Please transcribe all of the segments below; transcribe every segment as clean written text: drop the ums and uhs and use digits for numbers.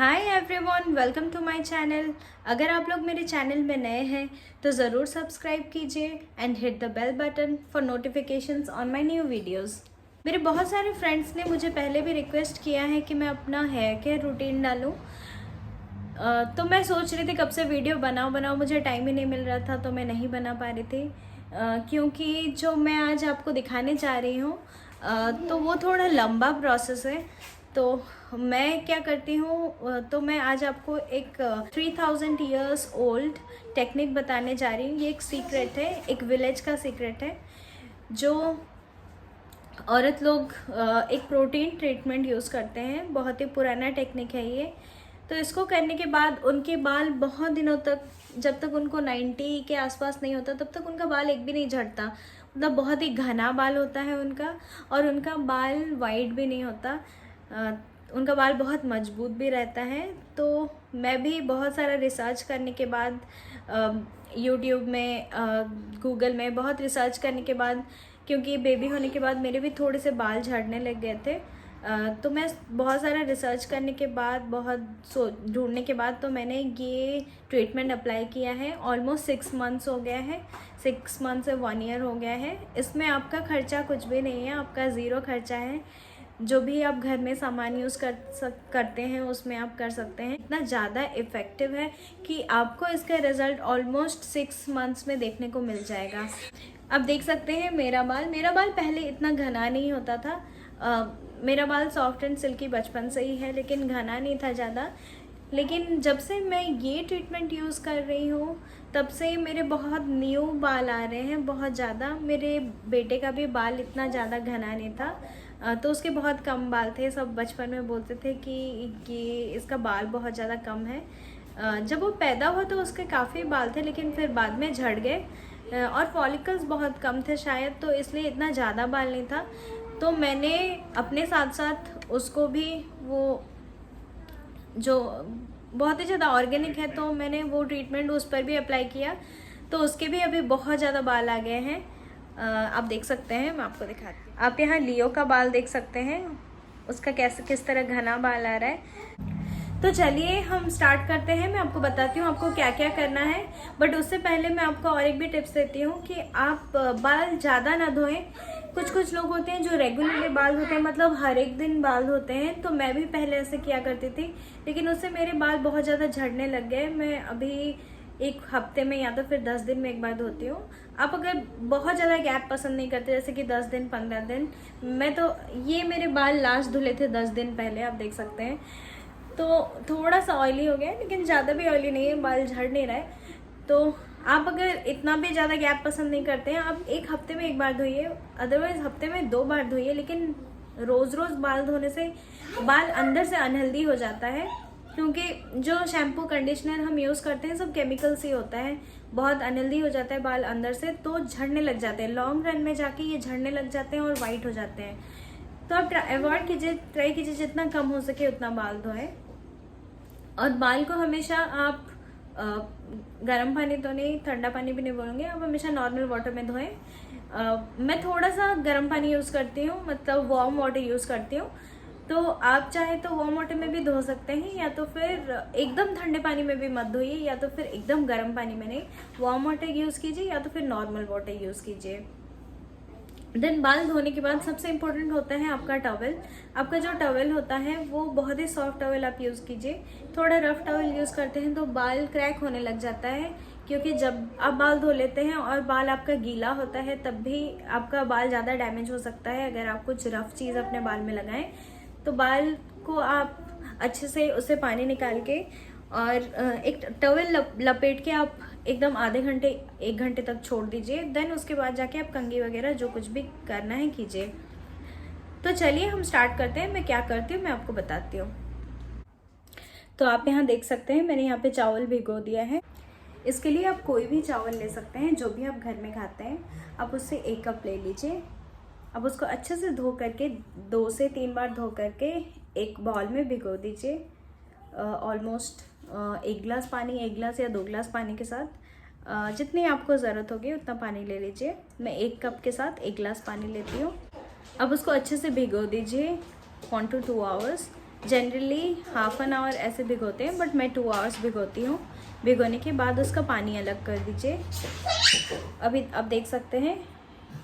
Hi everyone, welcome to my channel. अगर आप लोग मेरे चैनल में नए हैं तो ज़रूर सब्सक्राइब कीजिए and hit the bell button for notifications on my new videos. मेरे बहुत सारे फ्रेंड्स ने मुझे पहले भी रिक्वेस्ट किया है कि मैं अपना हेयर केयर रूटीन डालूं। तो मैं सोच रही थी कब से वीडियो बनाओ, मुझे टाइम ही नहीं मिल रहा था तो मैं नहीं बना पा रही थी। क्योंकि जो मैं आज आपको दिखाने जा रही हूँ तो वो थोड़ा लंबा प्रोसेस है। तो मैं क्या करती हूँ, तो मैं आज आपको एक 3000 ईयर्स ओल्ड टेक्निक बताने जा रही हूँ। ये एक सीक्रेट है, एक विलेज का सीक्रेट है। जो औरत लोग एक प्रोटीन ट्रीटमेंट यूज़ करते हैं, बहुत ही पुराना टेक्निक है ये। तो इसको करने के बाद उनके बाल बहुत दिनों तक, जब तक उनको 90 के आसपास नहीं होता तब तक उनका बाल एक भी नहीं झड़ता। मतलब बहुत ही घना बाल होता है उनका, और उनका बाल वाइट भी नहीं होता। उनका बाल बहुत मजबूत भी रहता है। तो मैं भी बहुत सारा रिसर्च करने के बाद, यूट्यूब में, गूगल में बहुत रिसर्च करने के बाद, क्योंकि बेबी होने के बाद मेरे भी थोड़े से बाल झड़ने लग गए थे, तो मैं बहुत सारा रिसर्च करने के बाद, बहुत ढूंढने के बाद, तो मैंने ये ट्रीटमेंट अप्लाई किया है। ऑलमोस्ट 6 मंथ्स हो गया है, 6 मंथ से 1 ईयर हो गया है। इसमें आपका खर्चा कुछ भी नहीं है, आपका ज़ीरो खर्चा है। जो भी आप घर में सामान यूज़ करते हैं उसमें आप कर सकते हैं। इतना ज़्यादा इफ़ेक्टिव है कि आपको इसका रिज़ल्ट ऑलमोस्ट 6 मंथ्स में देखने को मिल जाएगा। अब देख सकते हैं मेरा बाल पहले इतना घना नहीं होता था। मेरा बाल सॉफ्ट एंड सिल्की बचपन से ही है, लेकिन घना नहीं था ज़्यादा। लेकिन जब से मैं ये ट्रीटमेंट यूज़ कर रही हूँ तब से मेरे बहुत न्यू बाल आ रहे हैं, बहुत ज़्यादा। मेरे बेटे का भी बाल इतना ज़्यादा घना नहीं था, तो उसके बहुत कम बाल थे। सब बचपन में बोलते थे कि इसका बाल बहुत ज़्यादा कम है। जब वो पैदा हुआ तो उसके काफ़ी बाल थे, लेकिन फिर बाद में झड़ गए, और फॉलिकल्स बहुत कम थे शायद, तो इसलिए इतना ज़्यादा बाल नहीं था। तो मैंने अपने साथ साथ उसको भी, वो जो बहुत ही ज़्यादा ऑर्गेनिक है, तो मैंने वो ट्रीटमेंट उस पर भी अप्लाई किया, तो उसके भी अभी बहुत ज़्यादा बाल आ गए हैं। आप देख सकते हैं, मैं आपको दिखाती हूँ। आप यहाँ लियो का बाल देख सकते हैं, उसका किस तरह घना बाल आ रहा है। तो चलिए हम स्टार्ट करते हैं। मैं आपको बताती हूँ आपको क्या क्या करना है, बट उससे पहले मैं आपको और एक भी टिप्स देती हूँ कि आप बाल ज़्यादा ना धोएं। कुछ लोग होते हैं जो रेगुलरली बाल धोते हैं, मतलब हर एक दिन बाल धोते हैं। तो मैं भी पहले ऐसे किया करती थी, लेकिन उससे मेरे बाल बहुत ज़्यादा झड़ने लग गए। मैं अभी एक हफ्ते में या तो फिर 10 दिन में एक बार धोती हूँ। आप अगर बहुत ज़्यादा गैप पसंद नहीं करते, जैसे कि 10 दिन 15 दिन, मैं तो, ये मेरे बाल लास्ट धुले थे 10 दिन पहले, आप देख सकते हैं। तो थोड़ा सा ऑयली हो गया है, लेकिन ज़्यादा भी ऑयली नहीं है, बाल झड़ नहीं रहा है। तो आप अगर इतना भी ज़्यादा गैप पसंद नहीं करते हैं, आप एक हफ्ते में एक बार धोइए, अदरवाइज हफ्ते में 2 बार धोइए। लेकिन रोज़ रोज़ बाल धोने से बाल अंदर से अनहेल्दी हो जाता है, क्योंकि जो शैम्पू कंडीशनर हम यूज़ करते हैं सब केमिकल्स ही होता है। बहुत अनहेल्दी हो जाता है बाल अंदर से, तो झड़ने लग जाते हैं। लॉन्ग रन में जाके ये झड़ने लग जाते हैं और वाइट हो जाते हैं। तो आप अवॉइड कीजिए, ट्राई कीजिए जितना कम हो सके उतना बाल धोएं। और बाल को हमेशा आप गर्म पानी तो नहीं, ठंडा पानी भी नहीं बोलूँगी, आप हमेशा नॉर्मल वाटर में धोएं। मैं थोड़ा सा गर्म पानी यूज़ करती हूँ, मतलब वार्म वाटर यूज़ करती हूँ। तो आप चाहे तो वार्म वाटर में भी धो सकते हैं, या तो फिर एकदम ठंडे पानी में भी मत धोइए, या तो फिर एकदम गर्म पानी में नहीं। वार्म वाटर यूज़ कीजिए या तो फिर नॉर्मल वाटर यूज़ कीजिए। देन बाल धोने के बाद सबसे इम्पोर्टेंट होता है आपका टॉवल। आपका जो टॉवल होता है वो बहुत ही सॉफ्ट टॉवल आप यूज़ कीजिए। थोड़ा रफ टॉवल यूज़ करते हैं तो बाल क्रैक होने लग जाता है, क्योंकि जब आप बाल धो लेते हैं और बाल आपका गीला होता है तब भी आपका बाल ज़्यादा डैमेज हो सकता है अगर आप कुछ रफ चीज़ अपने बाल में लगाएं। तो बाल को आप अच्छे से उससे पानी निकाल के और एक टॉवल लपेट के आप एकदम आधे घंटे 1 घंटे तक छोड़ दीजिए। देन उसके बाद जाके आप कंघी वगैरह जो कुछ भी करना है कीजिए। तो चलिए हम स्टार्ट करते हैं। मैं क्या करती हूँ मैं आपको बताती हूँ। तो आप यहाँ देख सकते हैं, मैंने यहाँ पे चावल भिगो दिया है। इसके लिए आप कोई भी चावल ले सकते हैं जो भी आप घर में खाते हैं। आप उससे 1 कप ले लीजिए। अब उसको अच्छे से धो करके 2 से 3 बार धो करके एक बाउल में भिगो दीजिए। ऑलमोस्ट 1 गिलास पानी, 1 गिलास या 2 गिलास पानी के साथ जितनी आपको ज़रूरत होगी उतना पानी ले लीजिए। मैं 1 कप के साथ 1 गिलास पानी लेती हूँ। अब उसको अच्छे से भिगो दीजिए 1 to 2 hours. Generally half an hour ऐसे भिगोते हैं, बट मैं 2 आवर्स भिगोती हूँ। भिगोने के बाद उसका पानी अलग कर दीजिए। अभी अब देख सकते हैं,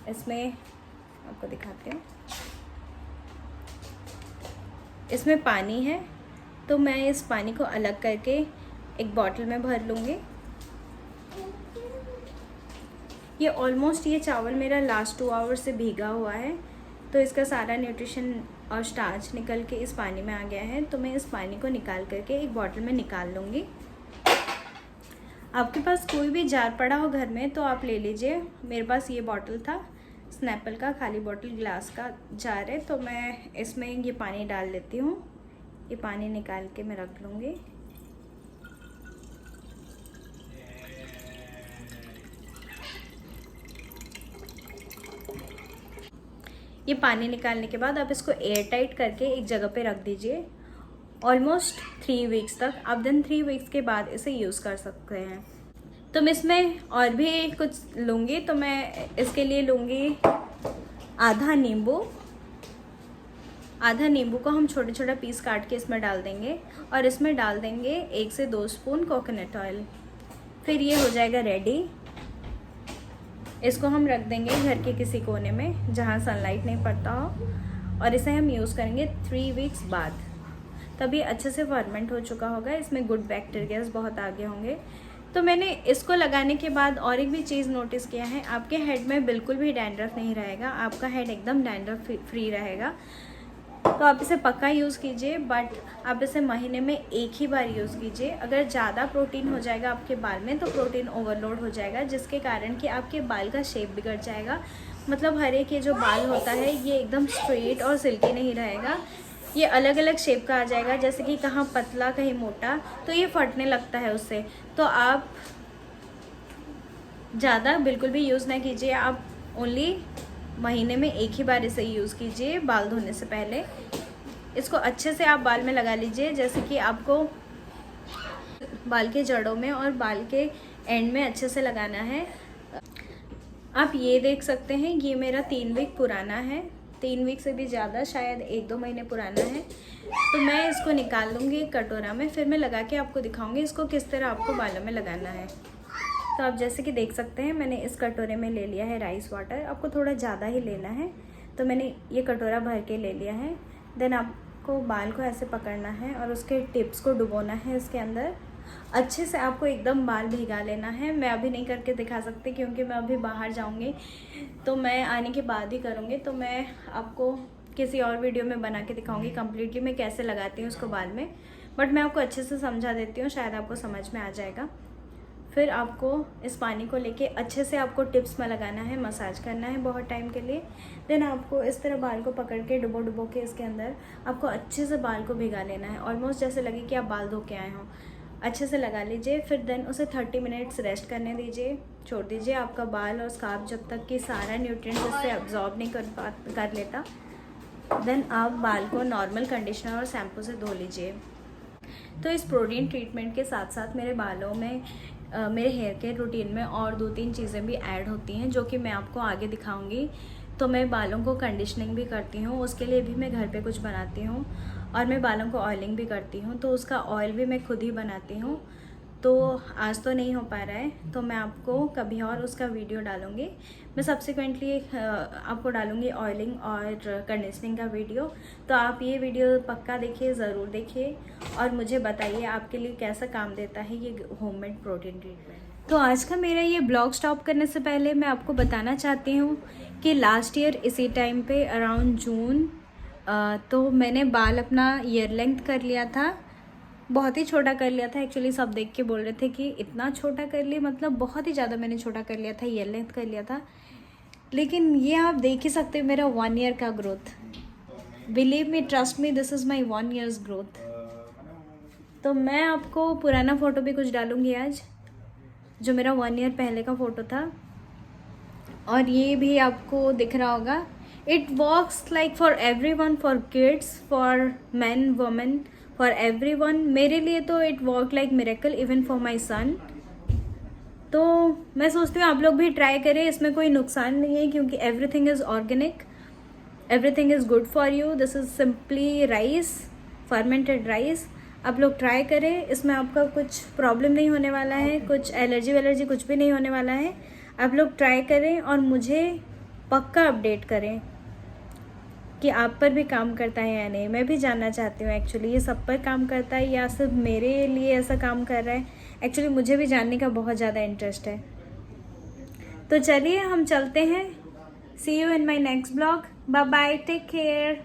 इसमें आपको दिखाते हैं, इसमें पानी है। तो मैं इस पानी को अलग करके एक बॉटल में भर लूँगी। ये ऑलमोस्ट ये चावल मेरा लास्ट 2 आवर से भीगा हुआ है, तो इसका सारा न्यूट्रिशन और स्टार्च निकल के इस पानी में आ गया है। तो मैं इस पानी को निकाल करके एक बॉटल में निकाल लूँगी। आपके पास कोई भी जार पड़ा हो घर में तो आप ले लीजिए। मेरे पास ये बॉटल था, स्नैपल का खाली बॉटल, ग्लास का जार है। तो मैं इसमें ये पानी डाल लेती हूँ। ये पानी निकाल के मैं रख लूँगी। ये पानी निकालने के बाद आप इसको एयर टाइट करके एक जगह पे रख दीजिए ऑलमोस्ट 3 वीक्स तक। आप देन 3 वीक्स के बाद इसे यूज़ कर सकते हैं। तो मैं इसमें और भी कुछ लूँगी, तो मैं इसके लिए लूँगी आधा नींबू। आधा नींबू को हम छोटे छोटे पीस काट के इसमें डाल देंगे और इसमें डाल देंगे 1 से 2 स्पून कोकोनट ऑयल। फिर ये हो जाएगा रेडी। इसको हम रख देंगे घर के किसी कोने में जहाँ सनलाइट नहीं पड़ता हो, और इसे हम यूज़ करेंगे 3 वीक्स बाद। तभी अच्छे से फर्मेंट हो चुका होगा, इसमें गुड बैक्टीरियाज बहुत आगे होंगे। तो मैंने इसको लगाने के बाद और एक भी चीज़ नोटिस किया है, आपके हेड में बिल्कुल भी डैंड्रफ नहीं रहेगा। आपका हेड एकदम डैंड्रफ फ्री रहेगा। तो आप इसे पक्का यूज़ कीजिए, बट आप इसे महीने में 1 ही बार यूज़ कीजिए। अगर ज़्यादा प्रोटीन हो जाएगा आपके बाल में तो प्रोटीन ओवरलोड हो जाएगा, जिसके कारण कि आपके बाल का शेप बिगड़ जाएगा। मतलब हर एक ये जो बाल होता है ये एकदम स्ट्रेट और सिल्की नहीं रहेगा, ये अलग अलग शेप का आ जाएगा, जैसे कि कहाँ पतला कहीं मोटा, तो ये फटने लगता है उससे। तो आप ज़्यादा बिल्कुल भी यूज़ ना कीजिए। आप ओनली महीने में 1 ही बार इसे यूज़ कीजिए बाल धोने से पहले। इसको अच्छे से आप बाल में लगा लीजिए, जैसे कि आपको बाल के जड़ों में और बाल के एंड में अच्छे से लगाना है। आप ये देख सकते हैं, ये मेरा 3 वीक पुराना है, 3 वीक से भी ज़्यादा, शायद 1-2 महीने पुराना है। तो मैं इसको निकाल लूँगी एक कटोरा में, फिर मैं लगा के आपको दिखाऊँगी इसको किस तरह आपको बालों में लगाना है। तो आप जैसे कि देख सकते हैं, मैंने इस कटोरे में ले लिया है राइस वाटर। आपको थोड़ा ज़्यादा ही लेना है, तो मैंने ये कटोरा भर के ले लिया है। देन आपको बाल को ऐसे पकड़ना है और उसके टिप्स को डुबोना है इसके अंदर। अच्छे से आपको एकदम बाल भिगा लेना है। मैं अभी नहीं करके दिखा सकती क्योंकि मैं अभी बाहर जाऊंगी, तो मैं आने के बाद ही करूंगी। तो मैं आपको किसी और वीडियो में बना के दिखाऊंगी कम्प्लीटली मैं कैसे लगाती हूँ उसको बाल में, बट मैं आपको अच्छे से समझा देती हूँ, शायद आपको समझ में आ जाएगा। फिर आपको इस पानी को लेके अच्छे से आपको टिप्स में लगाना है, मसाज करना है बहुत टाइम के लिए। देन आपको इस तरह बाल को पकड़ के डुबो के इसके अंदर आपको अच्छे से बाल को भिगा लेना है, ऑलमोस्ट जैसे लगे कि आप बाल धो के आए हों। अच्छे से लगा लीजिए, फिर देन उसे 30 मिनट्स रेस्ट करने दीजिए, छोड़ दीजिए। आपका बाल और स्कार्फ जब तक कि सारा न्यूट्रिएंट्स इससे अब्जॉर्ब नहीं कर लेता, देन आप बाल को नॉर्मल कंडीशनर और शैम्पू से धो लीजिए। तो इस प्रोटीन ट्रीटमेंट के साथ साथ मेरे बालों में मेरे हेयर केयर रूटीन में और 2-3 चीज़ें भी ऐड होती हैं जो कि मैं आपको आगे दिखाऊंगी। तो मैं बालों को कंडीशनिंग भी करती हूँ, उसके लिए भी मैं घर पे कुछ बनाती हूँ, और मैं बालों को ऑयलिंग भी करती हूँ, तो उसका ऑयल भी मैं खुद ही बनाती हूँ। तो आज तो नहीं हो पा रहा है, तो मैं आपको कभी और उसका वीडियो डालूँगी। मैं सब्सिक्वेंटली आपको डालूँगी ऑयलिंग और कंडीशनिंग का वीडियो। तो आप ये वीडियो पक्का देखिए, ज़रूर देखिए, और मुझे बताइए आपके लिए कैसा काम देता है ये होममेड प्रोटीन ट्रीटमेंट। तो आज का मेरा ये ब्लॉग स्टॉप करने से पहले मैं आपको बताना चाहती हूँ कि लास्ट ईयर इसी टाइम पे अराउंड जून तो मैंने बाल अपना ईयर लेंथ कर लिया था, बहुत ही छोटा कर लिया था। एक्चुअली सब देख के बोल रहे थे कि इतना छोटा कर लिया, मतलब बहुत ही ज़्यादा मैंने छोटा कर लिया था, ईयर लेंथ कर लिया था। लेकिन ये आप देख ही सकते हो मेरा 1 ईयर का growth. Believe me, trust me, this is my 1 years growth. तो मैं आपको पुराना फ़ोटो भी कुछ डालूँगी आज, जो मेरा 1 ईयर पहले का फ़ोटो था, और ये भी आपको दिख रहा होगा। It works like for everyone, for kids, for man, women, for everyone. मेरे लिए तो it work like miracle, even for my son. तो मैं सोचती हूँ आप लोग भी ट्राई करें, इसमें कोई नुकसान नहीं है क्योंकि everything is organic, everything is good for you. This is simply rice fermented rice. आप लोग ट्राई करें, इसमें आपका कुछ प्रॉब्लम नहीं होने वाला है, कुछ एलर्जी वेलर्जी कुछ भी नहीं होने वाला है। आप लोग ट्राई करें और मुझे पक्का अपडेट करें कि आप पर भी काम करता है या नहीं। मैं भी जानना चाहती हूँ एक्चुअली ये सब पर काम करता है या सिर्फ मेरे लिए ऐसा काम कर रहा है। एक्चुअली मुझे भी जानने का बहुत ज़्यादा इंटरेस्ट है। तो चलिए हम चलते हैं। See you in my next blog. Bye bye, take care.